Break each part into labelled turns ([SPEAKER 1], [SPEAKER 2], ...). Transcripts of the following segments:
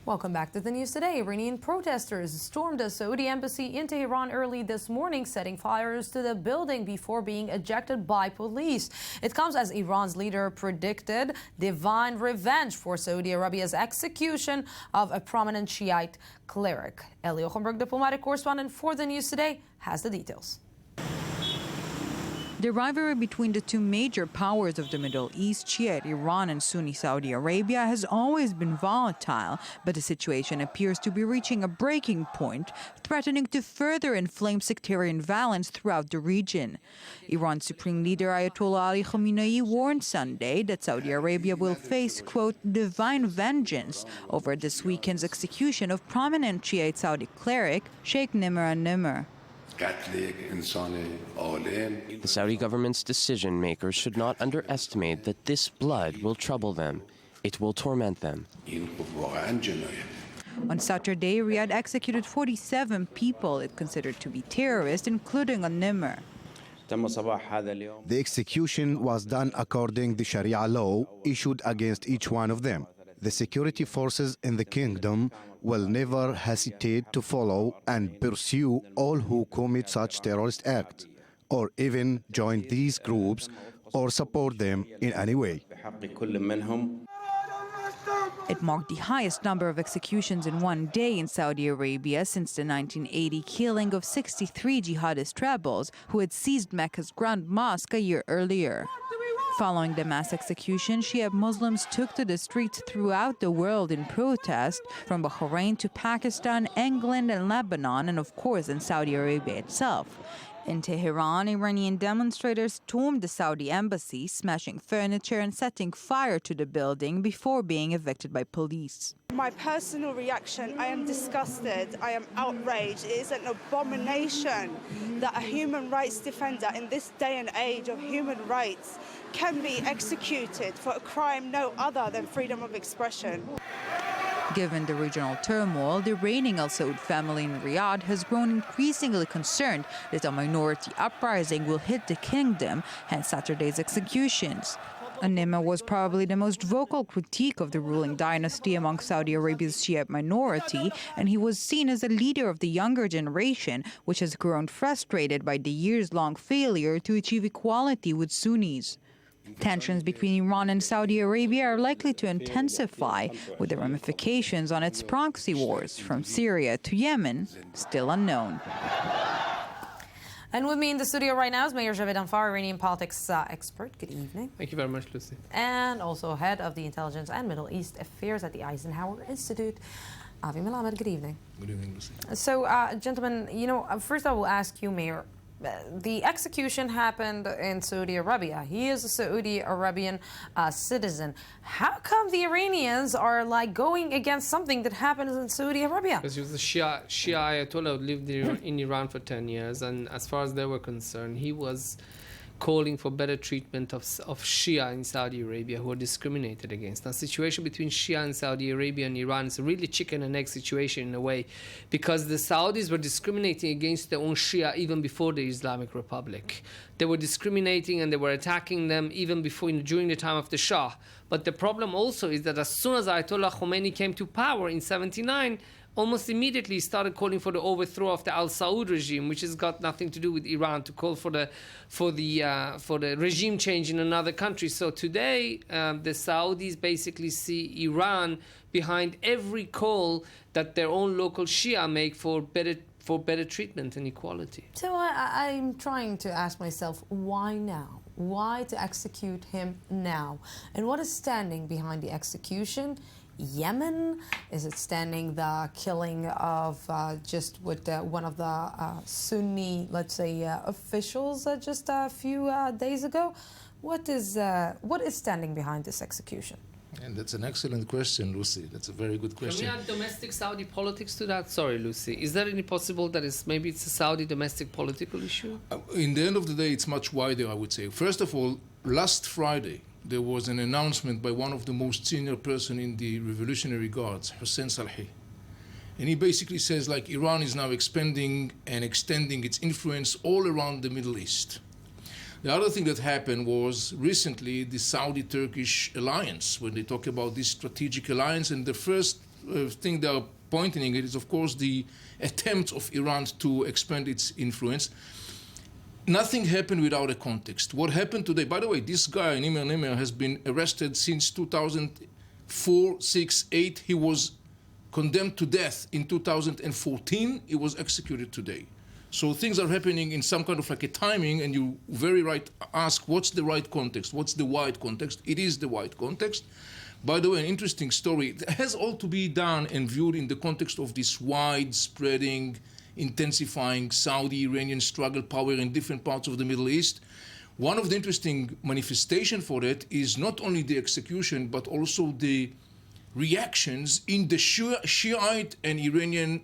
[SPEAKER 1] Welcome back to the news today. Iranian protesters stormed a Saudi embassy in Tehran early this morning, setting fires to the building before being ejected by police. It comes as Iran's leader predicted divine revenge for Saudi Arabia's execution of a prominent Shiite cleric. Eli Ochenberg, diplomatic correspondent for the news today, has the details.
[SPEAKER 2] The rivalry between the two major powers of the Middle East, Shiite Iran and Sunni Saudi Arabia, has always been volatile, but the situation appears to be reaching a breaking point, threatening to further inflame sectarian violence throughout the region. Iran's supreme leader Ayatollah Ali Khamenei warned Sunday that Saudi Arabia will face, quote, divine vengeance over this weekend's execution of prominent Shiite Saudi cleric Sheikh Nimr al-Nimr.
[SPEAKER 3] The Saudi government's decision makers should not underestimate that this blood will trouble them. It will torment them.
[SPEAKER 2] On Saturday, Riyadh executed 47 people it considered to be terrorists, including al-Nimr.
[SPEAKER 4] The execution was done according to the Sharia law issued against each one of them. The security forces in the kingdom will never hesitate to follow and pursue all who commit such terrorist acts, or even join these groups or support them in any way.
[SPEAKER 2] It marked the highest number of executions in one day in Saudi Arabia since the 1980 killing of 63 jihadist rebels who had seized Mecca's Grand Mosque a year earlier. Following the mass execution, Shia Muslims took to the streets throughout the world in protest, from Bahrain to Pakistan, England, and Lebanon, and of course in Saudi Arabia itself. In Tehran, Iranian demonstrators stormed the Saudi embassy, smashing furniture and setting fire to the building before being evicted by police.
[SPEAKER 5] My personal reaction, I am disgusted, I am outraged. It is an abomination that a human rights defender in this day and age of human rights can be executed for a crime no other than freedom of expression.
[SPEAKER 2] Given the regional turmoil, the reigning Al Saud family in Riyadh has grown increasingly concerned that a minority uprising will hit the kingdom, hence Saturday's executions. Al-Nimr was probably the most vocal critique of the ruling dynasty among Saudi Arabia's Shiite minority, and he was seen as a leader of the younger generation, which has grown frustrated by the years-long failure to achieve equality with Sunnis. Tensions between Iran and Saudi Arabia are likely to intensify, with the ramifications on its proxy wars from Syria to Yemen still unknown.
[SPEAKER 1] And with me in the studio right now is Mayor Javed Anfar, Iranian politics expert. Good evening.
[SPEAKER 6] Thank you very much, Lucy.
[SPEAKER 1] And also head of the Intelligence and Middle East Affairs at the Eisenhower Institute, Avi Melamed. Good evening.
[SPEAKER 6] Good evening, Lucy.
[SPEAKER 1] So, gentlemen, first I will ask you, Mayor, the execution happened in Saudi Arabia. He is a Saudi Arabian citizen. How come the Iranians are going against something that happens in Saudi Arabia?
[SPEAKER 6] Because he was a Shia Ayatollah who lived in Iran for 10 years, and as far as they were concerned, he was calling for better treatment of Shia in Saudi Arabia who are discriminated against. Now, the situation between Shia and Saudi Arabia and Iran is a really chicken and egg situation in a way, because the Saudis were discriminating against their own Shia even before the Islamic Republic. They were discriminating and they were attacking them even before, during the time of the Shah. But the problem also is that as soon as Ayatollah Khomeini came to power in '79, almost immediately started calling for the overthrow of the Al Saud regime, which has got nothing to do with Iran, to call for the regime change in another country. So today, the Saudis basically see Iran behind every call that their own local Shia make for better treatment and equality.
[SPEAKER 1] So I'm trying to ask myself, why now? Why to execute him now? And what is standing behind the execution? Yemen? Is it standing the killing of one of the Sunni, let's say, officials just a few days ago? What is standing behind this execution?
[SPEAKER 7] And that's an excellent question, Lucy. That's a very good question.
[SPEAKER 6] Can we add domestic Saudi politics to that? Sorry, Lucy. Is there any possible that maybe it's a Saudi domestic political issue?
[SPEAKER 7] In the end of the day, it's much wider, I would say. First of all, last Friday, there was an announcement by one of the most senior person in the Revolutionary Guards, Hussein Salhi. And he basically says, Iran is now expanding and extending its influence all around the Middle East. The other thing that happened was recently the Saudi-Turkish alliance, when they talk about this strategic alliance, and the first thing they are pointing at is, of course, the attempt of Iran to expand its influence. Nothing happened without a context. What happened today, by the way, this guy, Nimr, has been arrested since 2004, 6, 8. He was condemned to death in 2014. He was executed today. So things are happening in some kind of like a timing, and you very right ask, what's the right context? What's the wide context? It is the wide context. By the way, an interesting story. It has all to be done and viewed in the context of this wide-spreading, intensifying Saudi-Iranian struggle power in different parts of the Middle East. One of the interesting manifestations for that is not only the execution, but also the reactions in the Shiite and Iranian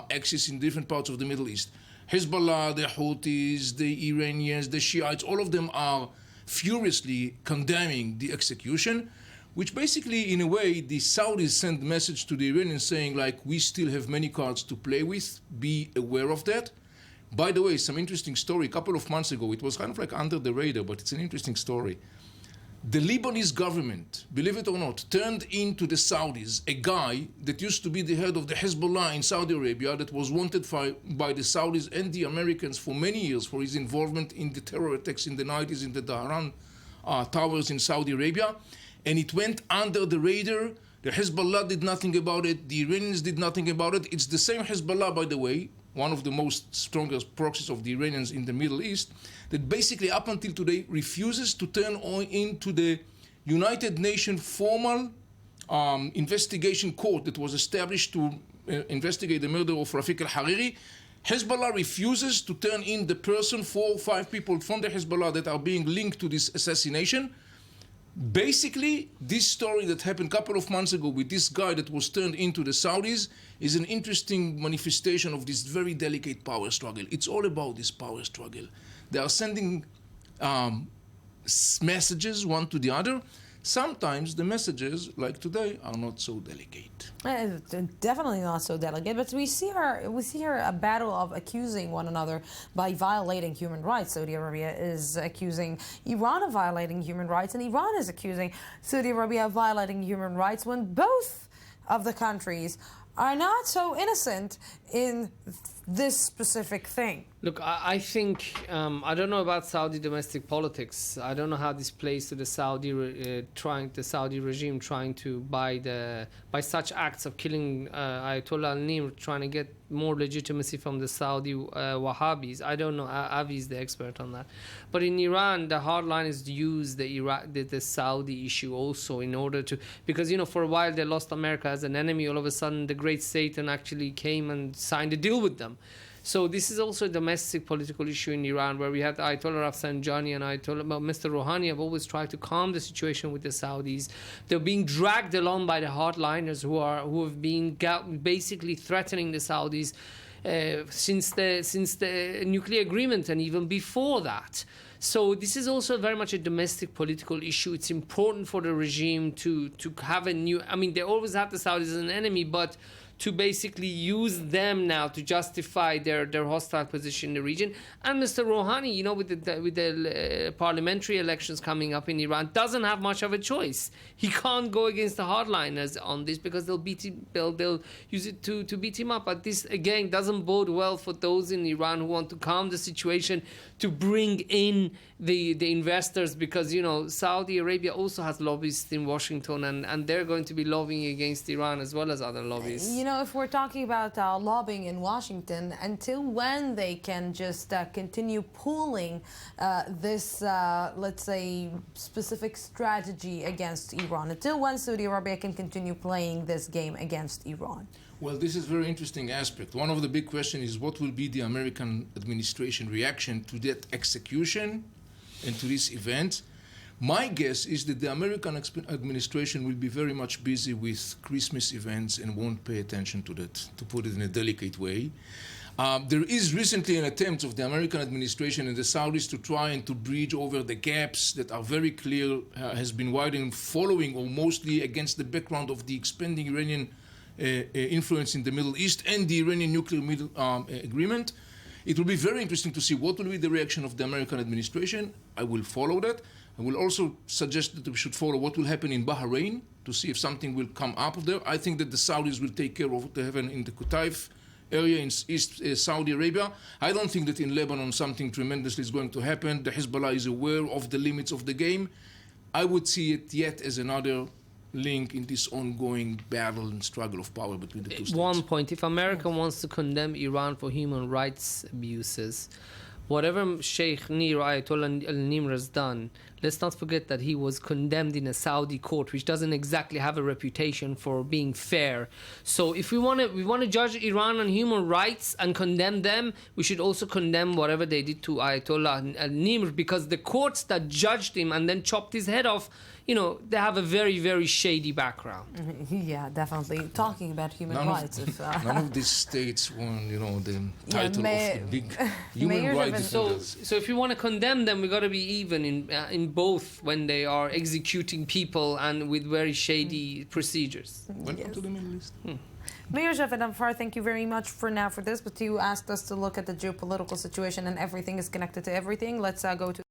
[SPEAKER 7] axis in different parts of the Middle East. Hezbollah, the Houthis, the Iranians, the Shiites, all of them are furiously condemning the execution, which basically, in a way, the Saudis send a message to the Iranians saying, like, we still have many cards to play with, be aware of that. By the way, some interesting story. A couple of months ago, it was kind of like under the radar, but it's an interesting story. The Lebanese government, believe it or not, turned into the Saudis a guy that used to be the head of the Hezbollah in Saudi Arabia that was wanted by the Saudis and the Americans for many years for his involvement in the terror attacks in the 90s in the Dhahran towers in Saudi Arabia. And it went under the radar. The Hezbollah did nothing about it. The Iranians did nothing about it. It's the same Hezbollah, by the way, one of the most strongest proxies of the Iranians in the Middle East, that basically up until today refuses to turn into the United Nations formal investigation court that was established to investigate the murder of Rafiq al-Hariri. Hezbollah refuses to turn in the person, 4 or 5 people from the Hezbollah that are being linked to this assassination. Basically, this story that happened a couple of months ago with this guy that was turned into the Saudis is an interesting manifestation of this very delicate power struggle. It's all about this power struggle. They are sending messages one to the other. Sometimes the messages, like today, are not so delicate.
[SPEAKER 1] Definitely not so delicate, but we see here a battle of accusing one another by violating human rights. Saudi Arabia is accusing Iran of violating human rights, and Iran is accusing Saudi Arabia of violating human rights, when both of the countries are not so innocent in this specific thing.
[SPEAKER 6] Look, I think, I don't know about Saudi domestic politics. I don't know how this plays to the Saudi regime trying to, by such acts of killing Ayatollah al-Nimr, trying to get more legitimacy from the Saudi Wahhabis. I don't know. Avi is the expert on that. But in Iran, the hard line is to use the Saudi issue also in order to, because, you know, for a while they lost America as an enemy. All of a sudden, the great Satan actually came and signed a deal with them. So this is also a domestic political issue in Iran, where we had Ayatollah Rafsanjani and Mr. Rouhani have always tried to calm the situation with the Saudis. They're being dragged along by the hardliners who have been basically threatening the Saudis since the nuclear agreement and even before that. So this is also very much a domestic political issue. It's important for the regime to have a new, I mean, they always had the Saudis as an enemy, but to basically use them now to justify their hostile position in the region. And Mr. Rouhani, you know, with the parliamentary elections coming up in Iran, doesn't have much of a choice. He can't go against the hardliners on this because they'll use it to beat him up. But this, again, doesn't bode well for those in Iran who want to calm the situation, to bring in the investors, because, you know, Saudi Arabia also has lobbyists in Washington, and they're going to be lobbying against Iran as well as other lobbies.
[SPEAKER 1] You know, if we're talking about lobbying in Washington, until when they can just continue pulling this, let's say, specific strategy against Iran? Until when Saudi Arabia can continue playing this game against Iran?
[SPEAKER 7] Well, this is a very interesting aspect. One of the big questions is what will be the American administration reaction to that execution and to this event. My guess is that the American administration will be very much busy with Christmas events and won't pay attention to that, to put it in a delicate way. There is recently an attempt of the American administration and the Saudis to try and to bridge over the gaps that are very clear, has been widened, following or mostly against the background of the expanding Iranian influence in the Middle East and the Iranian nuclear agreement. It will be very interesting to see what will be the reaction of the American administration. I will follow that. I will also suggest that we should follow what will happen in Bahrain to see if something will come up of there. I think that the Saudis will take care of what they have in the Qutaif area in East Saudi Arabia. I don't think that in Lebanon something tremendously is going to happen. The Hezbollah is aware of the limits of the game. I would see it yet as another link in this ongoing battle and struggle of power between the two states.
[SPEAKER 6] One point, if America wants to condemn Iran for human rights abuses, whatever Sheikh Nir Ayatollah al-Nimr has done, let's not forget that he was condemned in a Saudi court, which doesn't exactly have a reputation for being fair. So if we want to judge Iran on human rights and condemn them, we should also condemn whatever they did to Ayatollah al-Nimr, because the courts that judged him and then chopped his head off, you know, they have a very, very shady background.
[SPEAKER 1] Yeah, definitely. Talking about human rights.
[SPEAKER 7] None of these states won, you know, the title of the big human rights defenders.
[SPEAKER 6] So if you want to condemn them, we got to be even in both when they are executing people and with very shady procedures.
[SPEAKER 7] Welcome to the Middle East.
[SPEAKER 1] Mayor Jaffa Port, thank you very much for now for this, but you asked us to look at the geopolitical situation and everything is connected to everything. Let's go to